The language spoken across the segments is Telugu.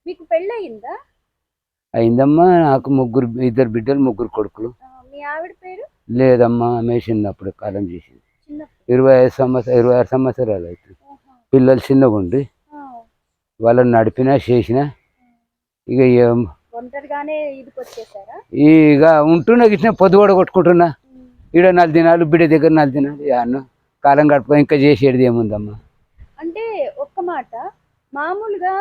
మీకు పెళ్ళయిందా? అయిందమ్మా. నాకు ఇద్దరు బిడ్డలు, ముగ్గురు కొడుకులు. మీ ఆవిడ పేరు? లేదమ్మా, ఆమె చిన్నప్పుడు కాలం చేసింది. చిన్నప్పుడు. 26 సంవత్సరాలు అవుతుంది. పిల్లలు చిన్నగా ఉండి వాళ్ళని నడిపినా చేసిన. ఇక ఒంటరిగానే ఇదికొచ్చేసారా? ఇక ఉంటున్నా గిట్టిన పొద్దుగోడ కొట్టుకుంటున్నా. ఈడ 4 దినాలు, బిడ్డ దగ్గర 4 దినాలు. అన్న కాలం గడుపు ఇంకా చేసేది ఏముందమ్మా. అంటే ఒక్క మాట, మామూలుగా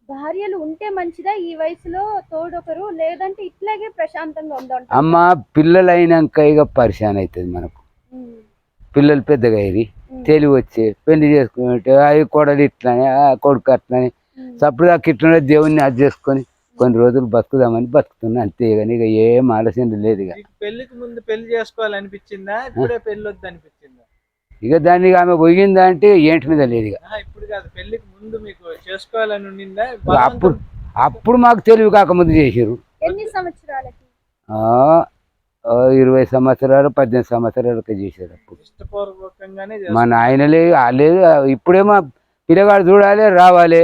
భార్యలు ఉంటే మంచిదా ఈ వయసులో తోడొకరు, లేదంటే ఇట్లాగే ప్రశాంతంగా ఉందంట? అమ్మ పిల్లలు అయినాక ఇక పరిశాన్ అవుతుంది మనకు. పిల్లలు పెద్దగా అయ్యి తెలివి వచ్చి పెళ్లి చేసుకుంటే అవి కొడలు ఇట్లానే, ఆ కొడుకు అట్లని సప్పుడుదాకా ఇట్లనే దేవుణ్ణి అది చేసుకొని కొన్ని రోజులు బతుకుదామని బతుకుతున్నా అంతే. కానీ ఇక ఏం ఆలోచన లేదు. ఇక పెళ్లికి ముందు పెళ్లి చేసుకోవాలనిపించిందా? ఇప్పుడే పెళ్లి వద్దు అనిపించిందా? ఇక దాన్ని ఆమె పోయిందా అంటే ఏంటి మీద లేదు. ఇక ఇప్పుడు కాదు, పెళ్లికి ముందు మీకు చేసుకోవాలని ఉండిందా? అప్పుడు మాకు తెలివి కాకముందు చేసారు. ఎన్ని సంవత్సరాలకి? 20 సంవత్సరాలు 18 సంవత్సరాలకి చేశారు. అప్పుడు ఇష్టపూర్వకంగానే మా నాయనలే లేదు. ఇప్పుడేమో పిల్లగాడు చూడాలి, రావాలి,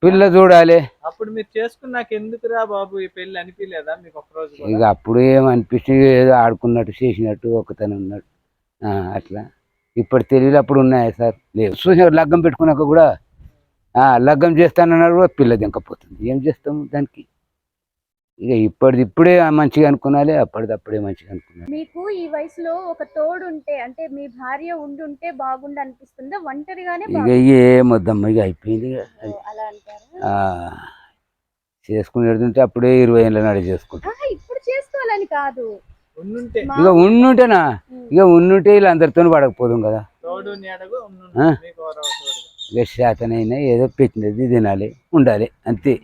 పిల్ల చూడాలి. అప్పుడు మీరు చేసుకున్నాక ఎందుకురా బాబు ఈ పెళ్లి అనిపించలేదా మీకు ఒక రోజు? ఇక అప్పుడు ఏమనిపించింది, ఏదో ఆడుకున్నట్టు చేసినట్టు ఒకతను ఉన్నాడు అట్లా. ఇప్పుడు తెలియదు అప్పుడు ఉన్నాయా సార్? లేవు. చూసిన లగ్గం పెట్టుకున్నాక కూడా లగ్గం చేస్తానన్నాడు కూడా పిల్ల దింకపోతుంది. ఏం చేస్తాము దానికి? ఇక ఇప్పుడే మంచిగా అనుకున్నాలే, అప్పటిదప్పుడే మంచిగా అనుకున్నాను. మీకు ఈ వయసులో ఒక తోడు ఉంటే, అంటే మీ భార్య ఉండుంటే బాగుండు అనిపిస్తుందా? ఒంటరిగానే ఇక ఏమొద్దమ్మ, ఇక అయిపోయింది. అలా అంటారా? చేసుకునేది అప్పుడే 20 ఏళ్ళ నాడు చేసుకుంటా. ఇప్పుడు చేసుకోవాలని కాదు, ఇక ఉండుంటేనా, ఇక ఉండుంటే ఇలా అందరితో పడకపోదాం కదా. ఇక శాతనైనా ఏదో పెట్టినది తినాలి, ఉండాలి అంతే.